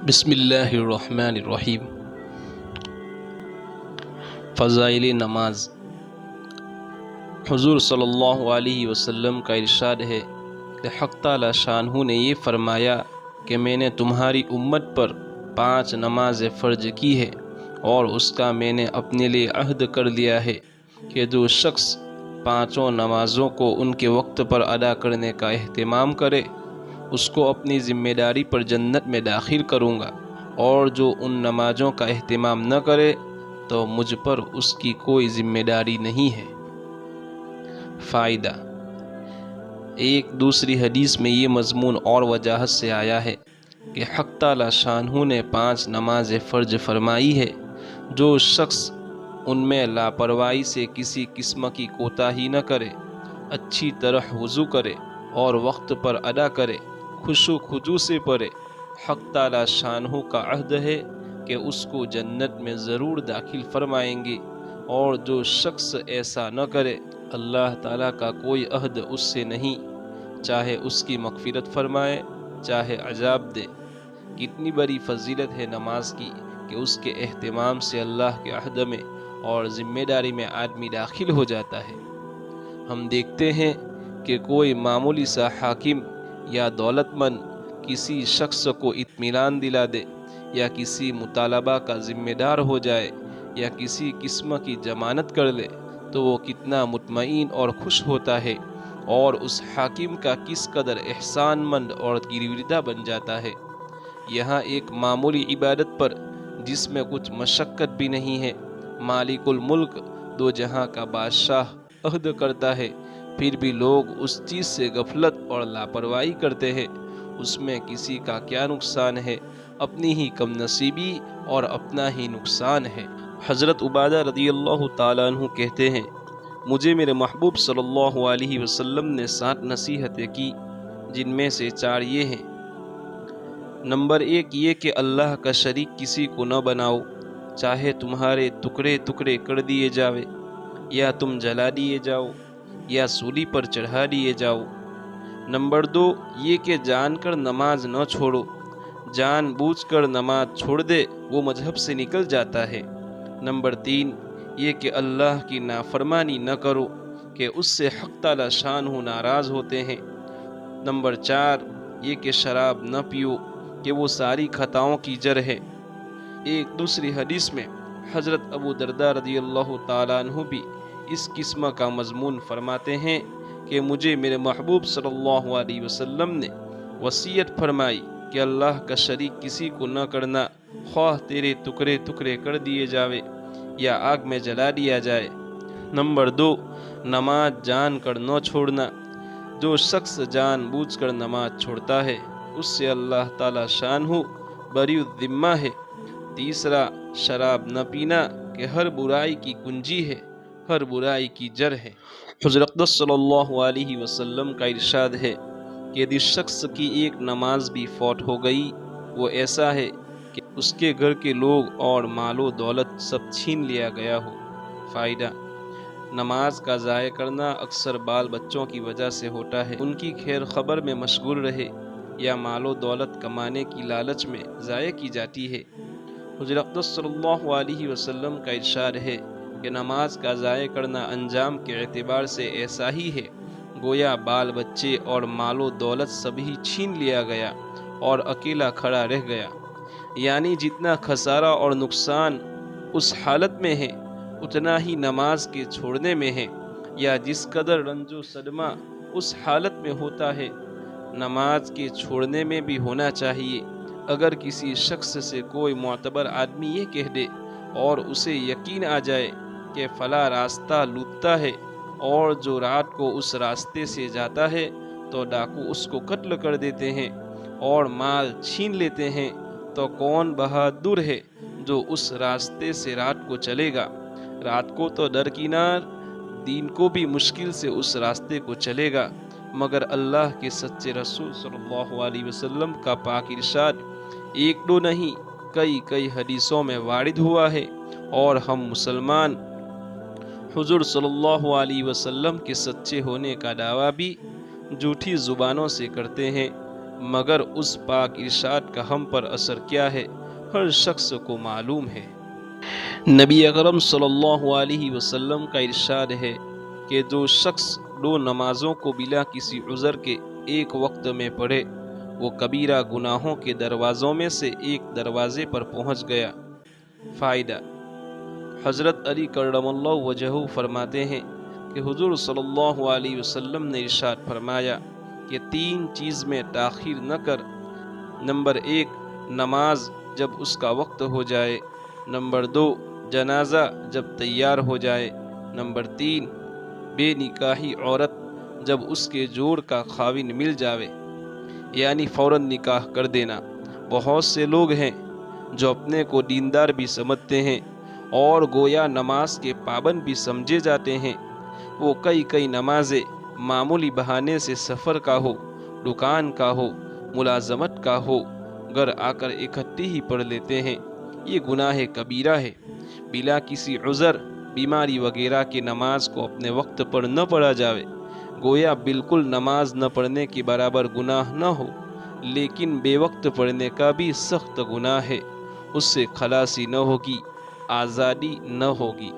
بسم اللہ الرحمن الرحیم۔ فضائل نماز۔ حضور صلی اللہ علیہ وسلم کا ارشاد ہے کہ حق تعالی شانہ نے یہ فرمایا کہ میں نے تمہاری امت پر 5 نمازیں فرض کی ہے، اور اس کا میں نے اپنے لیے عہد کر لیا ہے کہ جو شخص 5 نمازوں کو ان کے وقت پر ادا کرنے کا اہتمام کرے اس کو اپنی ذمہ داری پر جنت میں داخل کروں گا، اور جو ان نمازوں کا اہتمام نہ کرے تو مجھ پر اس کی کوئی ذمہ داری نہیں ہے۔ فائدہ: ایک دوسری حدیث میں یہ مضمون اور وضاحت سے آیا ہے کہ حق تعالی شانہ نے 5 نمازیں فرض فرمائی ہے، جو شخص ان میں لاپرواہی سے کسی قسم کی کوتاہی نہ کرے، اچھی طرح وضو کرے اور وقت پر ادا کرے، خشوع و خضوع سے پڑھے، حق تعالی شانہ کا عہد ہے کہ اس کو جنت میں ضرور داخل فرمائیں گے، اور جو شخص ایسا نہ کرے اللہ تعالیٰ کا کوئی عہد اس سے نہیں، چاہے اس کی مغفرت فرمائے چاہے عذاب دے۔ کتنی بڑی فضیلت ہے نماز کی کہ اس کے اہتمام سے اللہ کے عہد میں اور ذمہ داری میں آدمی داخل ہو جاتا ہے۔ ہم دیکھتے ہیں کہ کوئی معمولی سا حاکم یا دولت مند کسی شخص کو اطمینان دلا دے، یا کسی مطالبہ کا ذمہ دار ہو جائے، یا کسی قسم کی ضمانت کر لے تو وہ کتنا مطمئن اور خوش ہوتا ہے، اور اس حاکم کا کس قدر احسان مند اور گرویدہ بن جاتا ہے۔ یہاں ایک معمولی عبادت پر جس میں کچھ مشقت بھی نہیں ہے، مالک الملک دو جہاں کا بادشاہ عہد کرتا ہے، پھر بھی لوگ اس چیز سے غفلت اور لاپرواہی کرتے ہیں۔ اس میں کسی کا کیا نقصان ہے؟ اپنی ہی کم نصیبی اور اپنا ہی نقصان ہے۔ حضرت عبادہ رضی اللہ تعالیٰ عنہ کہتے ہیں، مجھے میرے محبوب صلی اللہ علیہ وسلم نے 7 نصیحتیں کی، جن میں سے 4 یہ ہیں۔ نمبر 1 یہ کہ اللہ کا شریک کسی کو نہ بناؤ، چاہے تمہارے ٹکڑے ٹکڑے کر دیے جاوے، یا تم جلا دیے جاؤ، یا سولی پر چڑھا دیے جاؤ۔ نمبر 2 یہ کہ جان کر نماز نہ چھوڑو، جان بوجھ کر نماز چھوڑ دے وہ مذہب سے نکل جاتا ہے۔ نمبر 3 یہ کہ اللہ کی نافرمانی نہ کرو کہ اس سے حق تعالی شانہ ناراض ہوتے ہیں۔ نمبر 4 یہ کہ شراب نہ پیو کہ وہ ساری خطاؤں کی جڑ ہے۔ ایک دوسری حدیث میں حضرت ابو درداء رضی اللہ تعالیٰ عنہ بھی اس قسم کا مضمون فرماتے ہیں کہ مجھے میرے محبوب صلی اللہ علیہ وسلم نے وصیت فرمائی کہ اللہ کا شریک کسی کو نہ کرنا، خواہ تیرے ٹکڑے ٹکڑے کر دیے جاوے یا آگ میں جلا دیا جائے۔ نمبر 2 نماز جان کر نہ چھوڑنا، جو شخص جان بوجھ کر نماز چھوڑتا ہے اس سے اللہ تعالی شانہ بری الذمہ ہے۔ تیسرا شراب نہ پینا کہ ہر برائی کی کنجی ہے، ہر برائی کی جڑ ہے۔ حضرت اقدس صلی اللہ علیہ وسلم کا ارشاد ہے کہ جس شخص کی ایک نماز بھی فوت ہو گئی وہ ایسا ہے کہ اس کے گھر کے لوگ اور مال و دولت سب چھین لیا گیا ہو۔ فائدہ: نماز کا ضائع کرنا اکثر بال بچوں کی وجہ سے ہوتا ہے، ان کی خیر خبر میں مشغول رہے یا مال و دولت کمانے کی لالچ میں ضائع کی جاتی ہے۔ حضرت اقدس صلی اللہ علیہ وسلم کا ارشاد ہے کہ نماز کا ضائع کرنا انجام کے اعتبار سے ایسا ہی ہے گویا بال بچے اور مال و دولت سبھی چھین لیا گیا اور اکیلا کھڑا رہ گیا، یعنی جتنا خسارہ اور نقصان اس حالت میں ہے اتنا ہی نماز کے چھوڑنے میں ہے، یا جس قدر رنج و صدمہ اس حالت میں ہوتا ہے نماز کے چھوڑنے میں بھی ہونا چاہیے۔ اگر کسی شخص سے کوئی معتبر آدمی یہ کہہ دے اور اسے یقین آ جائے کہ فلاں راستہ لوٹتا ہے اور جو رات کو اس راستے سے جاتا ہے تو ڈاکو اس کو قتل کر دیتے ہیں اور مال چھین لیتے ہیں، تو کون بہادر ہے جو اس راستے سے رات کو چلے گا؟ رات کو تو درکنار، دین کو بھی مشکل سے اس راستے کو چلے گا، مگر اللہ کے سچے رسول صلی اللہ علیہ وسلم کا پاک ارشاد ایک دو نہیں کئی حدیثوں میں وارد ہوا ہے، اور ہم مسلمان حضور صلی اللہ علیہ وسلم کے سچے ہونے کا دعویٰ بھی جھوٹی زبانوں سے کرتے ہیں، مگر اس پاک ارشاد کا ہم پر اثر کیا ہے ہر شخص کو معلوم ہے۔ نبی اکرم صلی اللہ علیہ وسلم کا ارشاد ہے کہ جو شخص 2 نمازوں کو بلا کسی عذر کے ایک وقت میں پڑھے وہ کبیرہ گناہوں کے دروازوں میں سے ایک دروازے پر پہنچ گیا۔ فائدہ: حضرت علی کرم اللہ وجہہ فرماتے ہیں کہ حضور صلی اللہ علیہ وسلم نے ارشاد فرمایا کہ 3 چیز میں تاخیر نہ کر۔ نمبر 1 نماز جب اس کا وقت ہو جائے۔ نمبر 2 جنازہ جب تیار ہو جائے۔ نمبر 3 بے نکاحی عورت جب اس کے جوڑ کا خاوند مل جاوے، یعنی فوراً نکاح کر دینا۔ بہت سے لوگ ہیں جو اپنے کو دیندار بھی سمجھتے ہیں اور گویا نماز کے پابند بھی سمجھے جاتے ہیں۔ وہ کئی نمازیں معمولی بہانے سے سفر کا ہو، دکان کا ہو، ملازمت کا ہو، گھر آ کر اکٹھی ہی پڑھ لیتے ہیں۔ یہ گناہ کبیرہ ہے۔ بلا کسی عذر، بیماری وغیرہ کی نماز کو اپنے وقت پر نہ پڑھا جاوے، گویا بالکل نماز نہ پڑھنے کے برابر گناہ نہ ہو، لیکن بے وقت پڑھنے کا بھی سخت گناہ ہے۔ اس سے خلاصی نہ ہوگی، آزادی نہ ہوگی۔